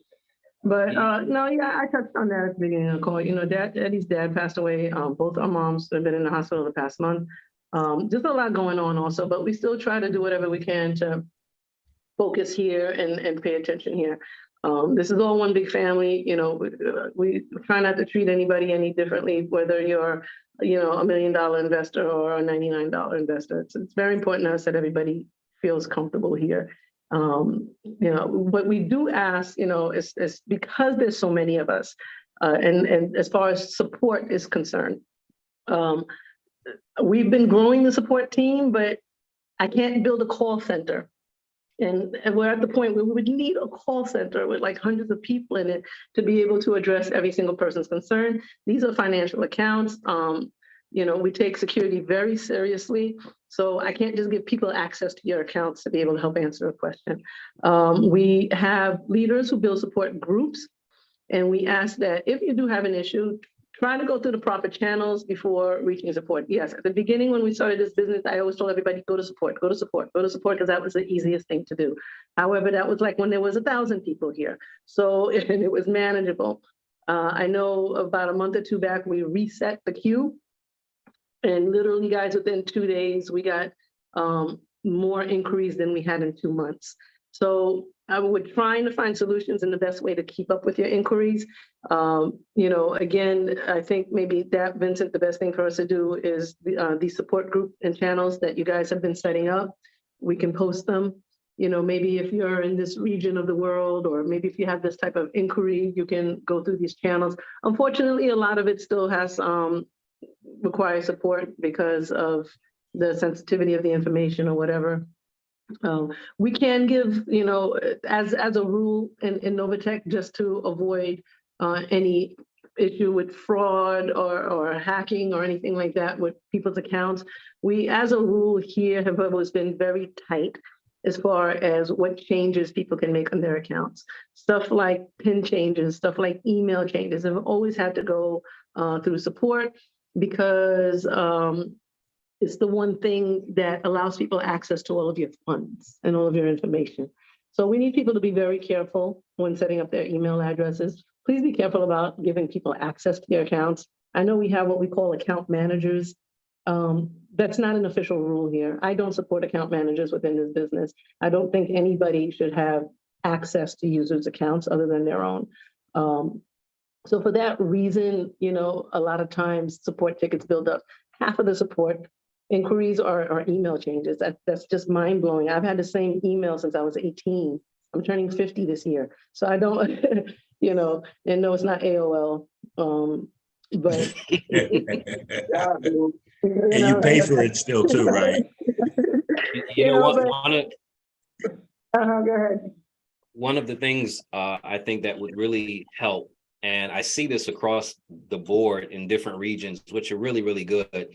But no, yeah, I touched on that at the beginning of the call. You know, Eddie's dad passed away. Both our moms have been in the hospital the past month. Just a lot going on also, but we still try to do whatever we can to focus here and pay attention here. This is all one big family. You know, we try not to treat anybody any differently, whether you're, you know, $1 million investor or a $99 investor. It's very important to us that everybody feels comfortable here. You know, what we do ask, you know, is because there's so many of us, and as far as support is concerned, we've been growing the support team, but I can't build a call center. And we're at the point where we would need a call center with like hundreds of people in it to be able to address every single person's concern. These are financial accounts. You know, we take security very seriously. So I can't just give people access to your accounts to be able to help answer a question. We have leaders who build support groups. And we ask that if you do have an issue, try to go through the proper channels before reaching support. Yes, at the beginning when we started this business, I always told everybody, go to support, go to support, go to support, because that was the easiest thing to do. However, that was like when there was 1,000 people here. So, and it was manageable. I know about a month or two back, we reset the queue. And literally, guys, within 2 days, we got more inquiries than we had in 2 months. So we're trying to find solutions and the best way to keep up with your inquiries. You know, again, I think maybe that, Vincent, the best thing for us to do is the support group and channels that you guys have been setting up. We can post them. You know, maybe if you're in this region of the world, or maybe if you have this type of inquiry, you can go through these channels. Unfortunately, a lot of it still has requires support because of the sensitivity of the information or whatever. We can give, you know, as a rule in NovaTech, just to avoid any issue with fraud or hacking or anything like that with people's accounts. We, as a rule here, have always been very tight as far as what changes people can make on their accounts. Stuff like PIN changes, stuff like email changes have always had to go through support, because it's the one thing that allows people access to all of your funds and all of your information. So we need people to be very careful when setting up their email addresses. Please be careful about giving people access to their accounts. I know we have what we call account managers. That's not an official rule here. I don't support account managers within this business. I don't think anybody should have access to users' accounts other than their own. So for that reason, you know, a lot of times support tickets build up. Half of the support inquiries are email changes. That's just mind blowing. I've had the same email since I was 18. I'm turning 50 this year. So I don't, you know, and no, it's not AOL. But and you pay for it still too, right? You know what? Go ahead. One of the things I think that would really help, and I see this across the board in different regions, which are really, really good,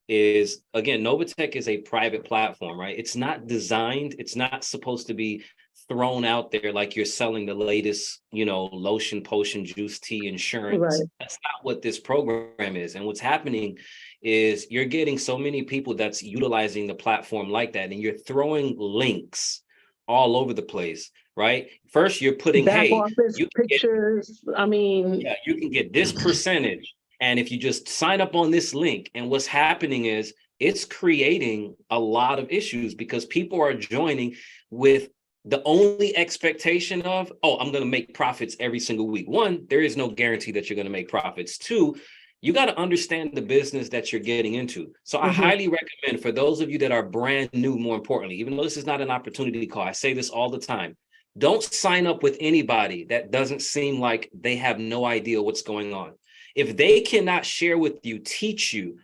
is, again, NovaTech is a private platform, right? It's not designed, it's not supposed to be thrown out there like you're selling the latest, you know, lotion, potion, juice, tea, insurance. Right. That's not what this program is. And what's happening is you're getting so many people that's utilizing the platform like that, and you're throwing links all over the place, right? First, you're putting, back hey, office you pictures. I mean, yeah, you can get this percentage. And if you just sign up on this link, and what's happening is it's creating a lot of issues, because people are joining with the only expectation of, oh, I'm going to make profits every single week. One, there is no guarantee that you're going to make profits. Two, you got to understand the business that you're getting into. So I highly recommend, for those of you that are brand new, more importantly, even though this is not an opportunity call, I say this all the time, don't sign up with anybody that doesn't seem like they have no idea what's going on. If they cannot share with you, teach you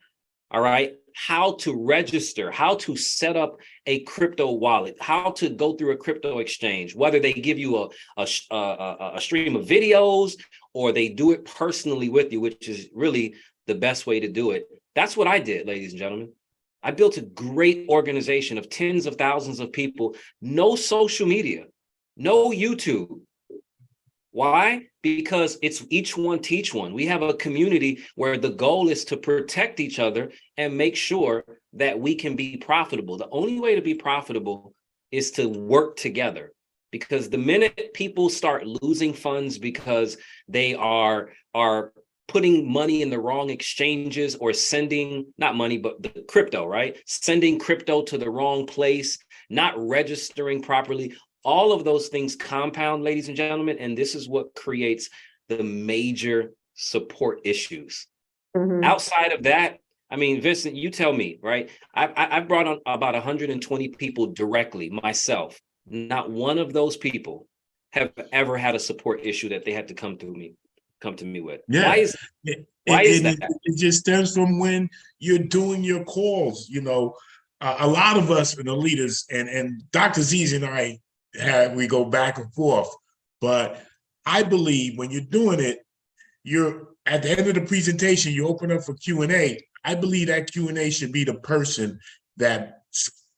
all right, how to register, how to set up a crypto wallet, how to go through a crypto exchange, whether they give you a stream of videos or they do it personally with you, which is really the best way to do it. That's what I did, ladies and gentlemen. I built a great organization of tens of thousands of people, no social media, no YouTube. Why? Because it's each one teach one. We have a community where the goal is to protect each other and make sure that we can be profitable. The only way to be profitable is to work together. Because the minute people start losing funds because they are putting money in the wrong exchanges or sending, not money, but the crypto, right? Sending crypto to the wrong place, not registering properly. All of those things compound, ladies and gentlemen, and this is what creates the major support issues. Outside of that, I mean, Vincent, you tell me, right? I've brought on about 120 people directly myself. Not one of those people have ever had a support issue that they had to come to me with. Yeah. Why is that? It just stems from when you're doing your calls. You know, a lot of us, the leaders, and Dr. Z's and I, we go back and forth. But I believe when you're doing it, you're at the end of the presentation, you open up for Q&A. I believe that Q&A should be the person that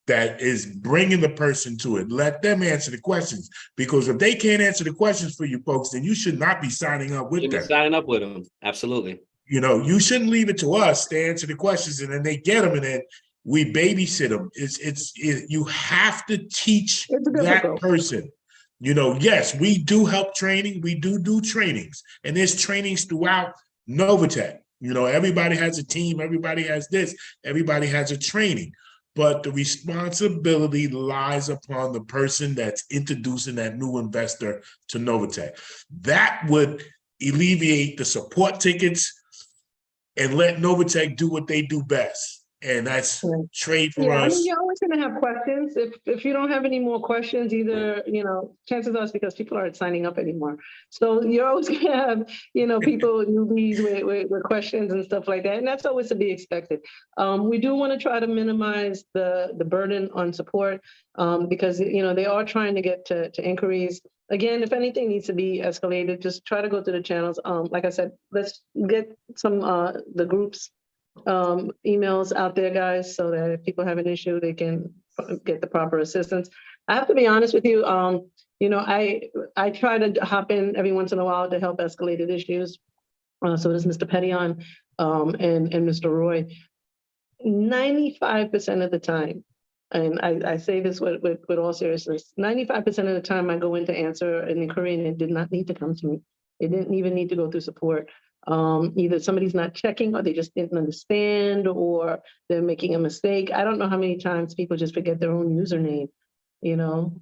is bringing the person to it. Let them answer the questions, because if they can't answer the questions for you folks, then you should not be signing up with them. Signing up with them, absolutely. You know, you shouldn't leave it to us to answer the questions and then they get them and then we babysit them. You have to teach that person. You know, yes, we do help training. We do trainings, and there's trainings throughout NovaTech. You know, everybody has a team. Everybody has this. Everybody has a training. But the responsibility lies upon the person that's introducing that new investor to NovaTech. That would alleviate the support tickets and let NovaTech do what they do best. And that's trade for us. I mean, you're always going to have questions. If you don't have any more questions, either, you know, chances are it's because people aren't signing up anymore. So you're always going to have, you know, people, newbies with questions and stuff like that. And that's always to be expected. We do want to try to minimize the burden on support because, you know, they are trying to get to inquiries. Again, if anything needs to be escalated, just try to go to the channels. Like I said, let's get some the groups emails out there, guys, so that if people have an issue, they can get the proper assistance. I have to be honest with you. You know, I try to hop in every once in a while to help escalated issues. So does Mr. Pettion and Mr. Roy. 95% of the time, and I say this with all seriousness, 95% of the time I go in to answer an inquiry and it did not need to come to me. It didn't even need to go through support. Either somebody's not checking or they just didn't understand or they're making a mistake. I don't know how many times people just forget their own username. You know,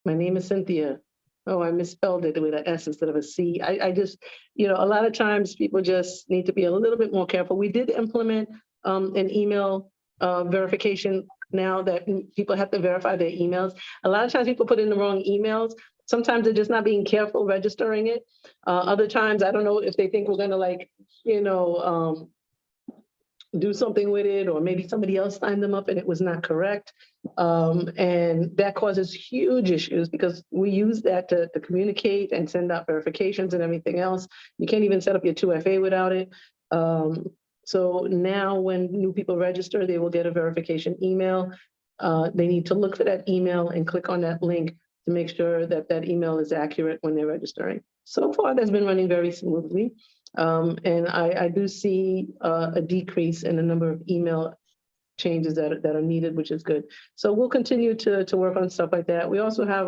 my name is Cynthia. Oh, I misspelled it with an S instead of a C. I just, you know, a lot of times people just need to be a little bit more careful. We did implement an email verification now that people have to verify their emails. A lot of times people put in the wrong emails. Sometimes they're just not being careful registering it. Other times, I don't know if they think we're going to, like, you know, do something with it, or maybe somebody else signed them up and it was not correct. And that causes huge issues because we use that to communicate and send out verifications and everything else. You can't even set up your 2FA without it. So now when new people register, they will get a verification email. They need to look for that email and click on that link to make sure that that email is accurate when they're registering. So far, that's been running very smoothly. And I do see a decrease in the number of email changes that are needed, which is good. So we'll continue to work on stuff like that. We also have,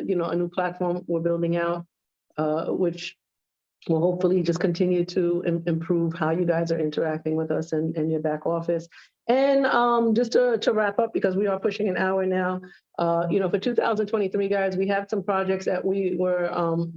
you know, a new platform we're building out, which will hopefully just continue to improve how you guys are interacting with us and your back office. And just to wrap up, because we are pushing an hour now, you know, for 2023, guys, we have some projects that we were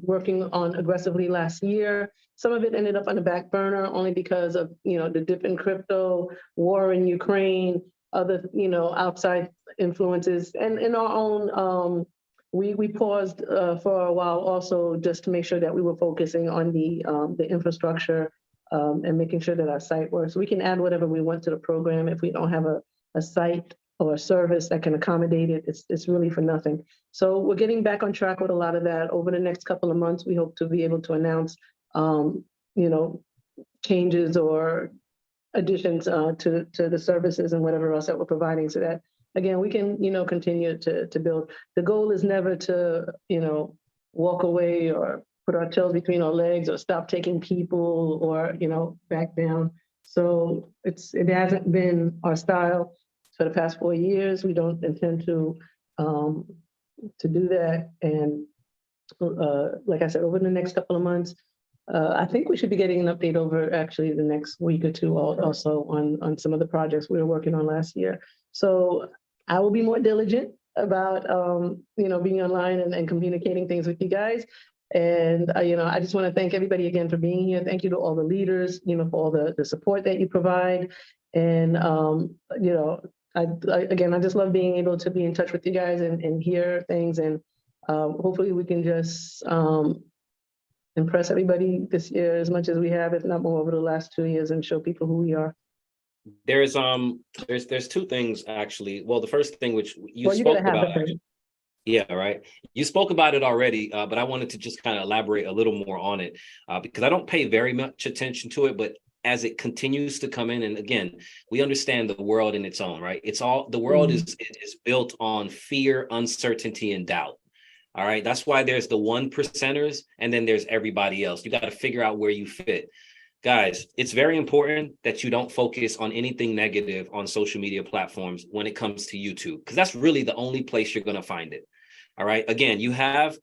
working on aggressively last year. Some of it ended up on the back burner only because of, you know, the dip in crypto, war in Ukraine, other, you know, outside influences, and in our own, we paused for a while also just to make sure that we were focusing on the infrastructure and making sure that our site works. We can add whatever we want to the program. If we don't have a site or a service that can accommodate it, it's really for nothing. So we're getting back on track with a lot of that. Over the next couple of months, we hope to be able to announce, changes or additions to the services and whatever else that we're providing, so that, again, we can, continue to build. The goal is never to, walk away or put our tails between our legs or stop taking people or, back down. So it hasn't been our style for the past 4 years. We don't intend to do that. And like I said, over the next couple of months, I think we should be getting an update over actually the next week or two also on some of the projects we were working on last year. So I will be more diligent about, being online and communicating things with you guys. And, I just want to thank everybody again for being here. Thank you to all the leaders, for all the support that you provide. And, I just love being able to be in touch with you guys and hear things. And hopefully we can just impress everybody this year as much as we have, if not more, over the last 2 years, and show people who we are. There's two things actually. Well, the first thing which you spoke about. Yeah, right. You spoke about it already, but I wanted to just kind of elaborate a little more on it because I don't pay very much attention to it, but as it continues to come in, and again, we understand the world in its own, right? The world is built on fear, uncertainty, and doubt. All right. That's why there's the 1%ers and then there's everybody else. You got to figure out where you fit. Guys, it's very important that you don't focus on anything negative on social media platforms when it comes to YouTube, because that's really the only place you're going to find it. All right. Again, you have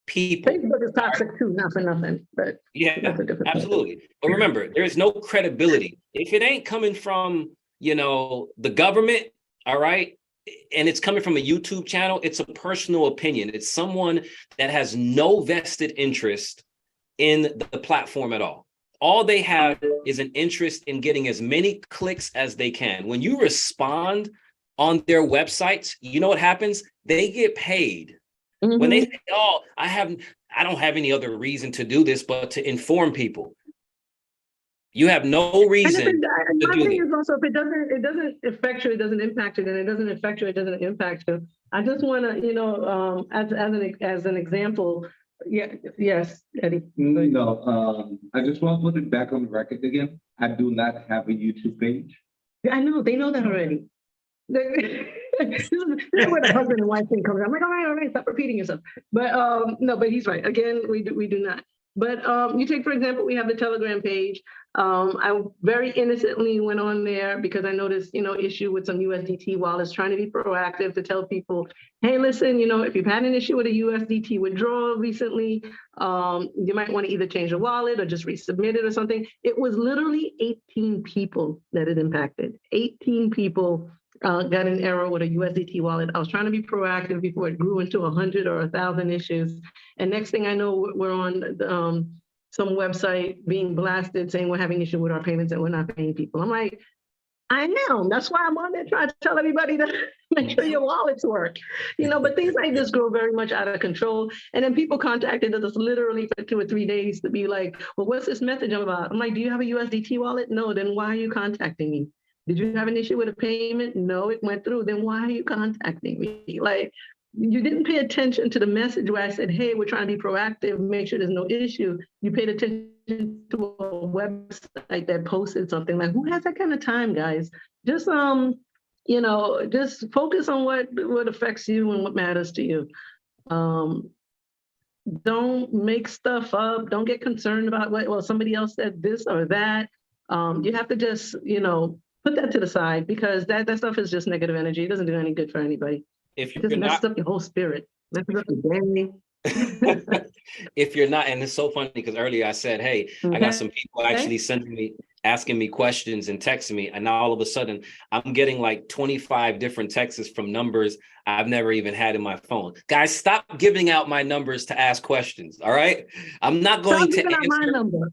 people. Facebook is toxic too, not for nothing. But yeah, absolutely. But remember, there's no credibility. If it ain't coming from, the government, all right, and it's coming from a YouTube channel, it's a personal opinion. It's someone that has no vested interest in the platform at all. All they have is an interest in getting as many clicks as they can. When you respond on their websites, you know what happens? They get paid. Mm-hmm. When they say, "Oh, I don't have any other reason to do this but to inform people." You have no reason to do it. Also, if it doesn't affect you, it doesn't impact you, then it doesn't affect you, it doesn't impact you. I just want to, as an example, yes, Eddie. No, I just want to put it back on the record again. I do not have a YouTube page. I know, they know that already. This is where the husband and wife thing comes in. I'm like, all right, stop repeating yourself. But no, but he's right. Again, we do not. But you take, for example, we have the Telegram page. I very innocently went on there because I noticed, issue with some USDT wallets, trying to be proactive to tell people, hey, listen, if you've had an issue with a USDT withdrawal recently, you might want to either change the wallet or just resubmit it or something. It was literally 18 people that it impacted. 18 people got an error with a USDT wallet. I was trying to be proactive before it grew into 100 or 1,000 issues. And next thing I know, we're on some website being blasted saying we're having issue with our payments and we're not paying people. I'm like, I know. That's why I'm on there trying to tell everybody to make sure your wallets work. But things like this grow very much out of control. And then people contacted us literally for 2 or 3 days to be like, well, what's this message about? I'm like, do you have a USDT wallet? No, then why are you contacting me? Did you have an issue with a payment? No, it went through. Then why are you contacting me? Like, you didn't pay attention to the message where I said, hey, we're trying to be proactive, make sure there's no issue. You paid attention to a website that posted something. Like, who has that kind of time, guys? Just, just focus on what affects you and what matters to you. Don't make stuff up. Don't get concerned about somebody else said this or that. You have to just, put that to the side, because that stuff is just negative energy. It doesn't do any good for anybody. If it just messes up your whole spirit. Messes up your day. If you're not, and it's so funny because earlier I said, hey, I got some people actually sending me asking me questions and texting me, and now all of a sudden I'm getting like 25 different texts from numbers I've never even had in my phone. Guys, stop giving out my numbers to ask questions. All right. I'm not going to my answer. number.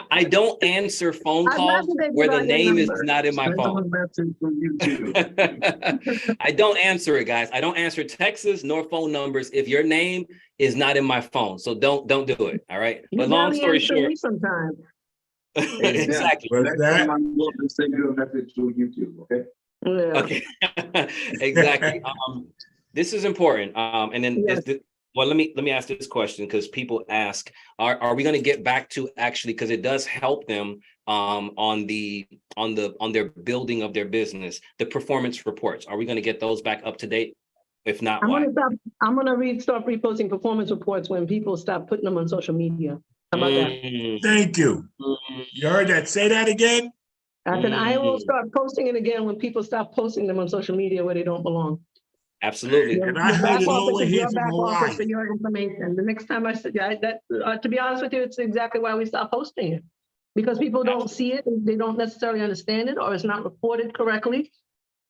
I don't answer phone I'd calls rather they where give the out your name is number. not in my phone. I don't answer it, guys. I don't answer texts nor phone numbers if your name is not in my phone. So don't do it. All right. You But long barely story answer short, me sometimes. exactly. What's Next that? time I'm going to send you a message through YouTube, okay? Yeah. Okay. Exactly. This is important. And then Yes. well, let me ask this question, because people ask, are we going to get back to actually, because it does help them on their building of their business, the performance reports. Are we going to get those back up to date? If not, why? I'm gonna start reposting performance reports when people stop putting them on social media. How about that? Thank you. You heard that? Say that again. I said I will start posting it again when people stop posting them on social media where they don't belong. Absolutely. And I Your heard back it all office is here your from back office Hawaii. for your information. The next time I said that, to be honest with you, it's exactly why we stopped posting it. Because people don't see it, they don't necessarily understand it, or it's not reported correctly.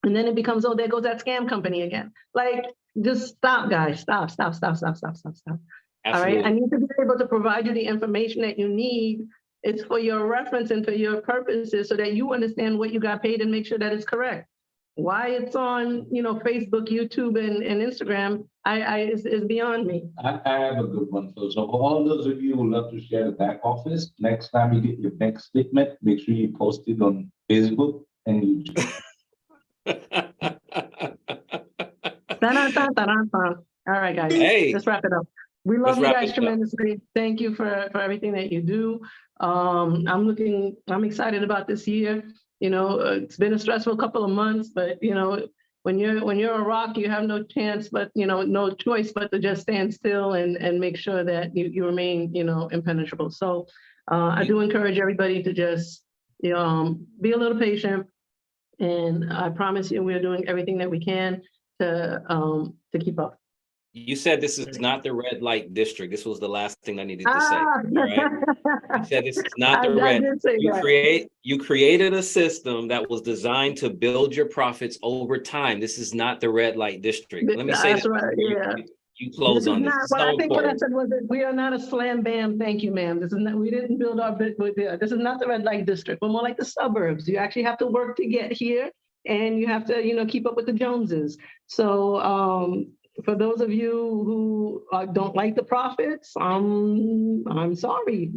And then it becomes, oh, there goes that scam company again. Like, just stop, guys. Stop. Absolutely. All right. I need to be able to provide you the information that you need. It's for your reference and for your purposes so that you understand what you got paid and make sure that it's correct. Why it's on, Facebook, YouTube, and Instagram, is beyond me. I have a good one. So for all those of you who love to share the back office, next time you get your bank statement, make sure you post it on Facebook and YouTube. All right, guys, Hey, let's wrap it up. We let's love you wrap guys it up. tremendously. Thank you for everything that you do. I'm excited about this year. It's been a stressful couple of months, but when you're a rock, you have no chance, but no choice but to just stand still and make sure that you remain, impenetrable. So I do encourage everybody to just be a little patient. And I promise you, we're doing everything that we can to keep up. You said this is not the red light district. This was the last thing I needed to say. All right. You said this is not the I red. did say You created a system that was designed to build your profits over time. This is not the red light district. Let me say That's this. right. Yeah. You close on this. What So I think what I important. said was that we are not a slam bam. Thank you, ma'am. This is not. We didn't build our bit with this is not the red light district. We're more like the suburbs. You actually have to work to get here, and you have to keep up with the Joneses. So for those of you who don't like the profits, I'm sorry.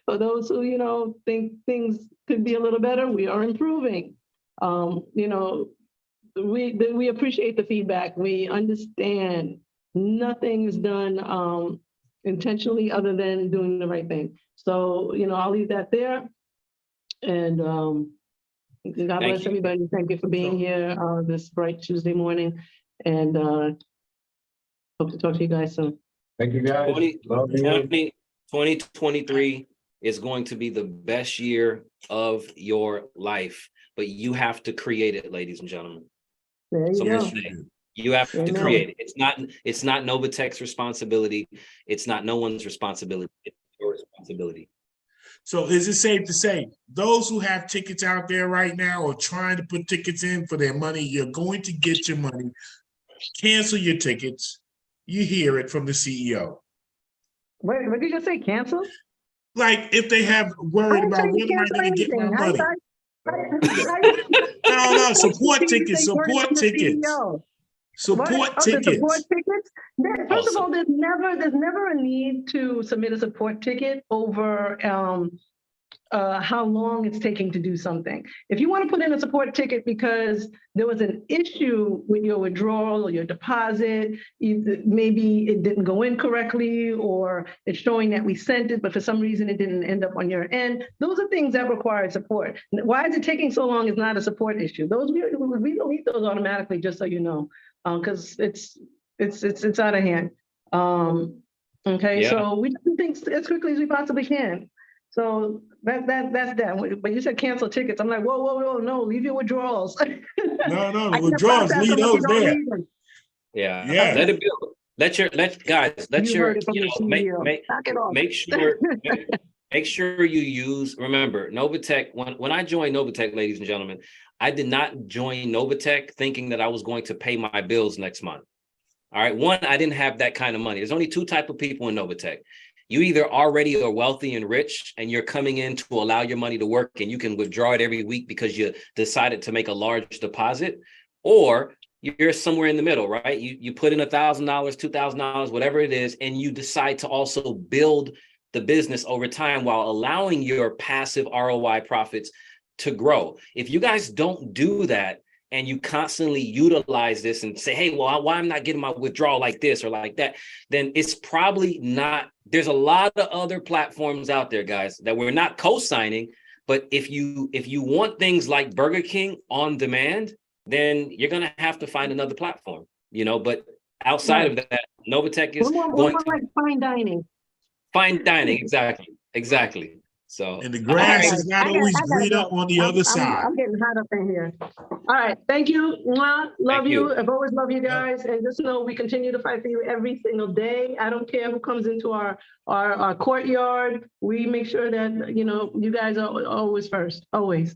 For those who think things could be a little better, we are improving. We appreciate the feedback. We understand nothing is done intentionally other than doing the right thing. So I'll leave that there. And God bless everybody. Thank you for being here this bright Tuesday morning. And hope to talk to you guys soon. Thank you, guys. 2023 is going to be the best year of your life, but you have to create it, ladies and gentlemen. There you go. You have to Amen. create it. It's not NovaTech's responsibility. It's not no one's responsibility. It's your responsibility. So is it safe to say those who have tickets out there right now or trying to put tickets in for their money, you're going to get your money. Cancel your tickets. You hear it from the CEO. Wait, what did you just say? Cancel? Like if they have worried about when am I going to get my money? No, support tickets, support tickets. Support tickets. Support tickets? First of all, there's never a need to submit a support ticket over how long it's taking to do something. If you want to put in a support ticket because there was an issue with your withdrawal or your deposit, maybe it didn't go in correctly, or it's showing that we sent it, but for some reason it didn't end up on your end. Those are things that require support. Why is it taking so long is not a support issue. Those we delete those automatically, just so you know, because it's out of hand. Okay, yeah. So we do things as quickly as we possibly can. So that's that. But you said cancel tickets. I'm like, whoa, no, leave your withdrawals. No, the withdrawals, leave those there. Yeah. Let it build. Make Make sure you use, remember, NovaTech, when I joined NovaTech, ladies and gentlemen, I did not join NovaTech thinking that I was going to pay my bills next month. All right. One, I didn't have that kind of money. There's only two type of people in NovaTech. You either already are wealthy and rich and you're coming in to allow your money to work and you can withdraw it every week because you decided to make a large deposit, or you're somewhere in the middle, right? You put in $1,000, $2,000, whatever it is, and you decide to also build the business over time while allowing your passive ROI profits to grow. If you guys don't do that and you constantly utilize this and say, hey, well, why I'm not getting my withdrawal like this or like that, then it's probably not. There's a lot of other platforms out there, guys, that we're not co-signing. But if you want things like Burger King on demand, then you're going to have to find another platform, but outside of that, NovaTech is going to like fine dining. Fine dining, exactly. So, And the grass is not always gotta greener go. on the other side. I'm getting hot up in here. All right, thank you. Mwah. Love you. I've always loved you guys, and just know we continue to fight for you every single day. I don't care who comes into our courtyard. We make sure that you guys are always first, always.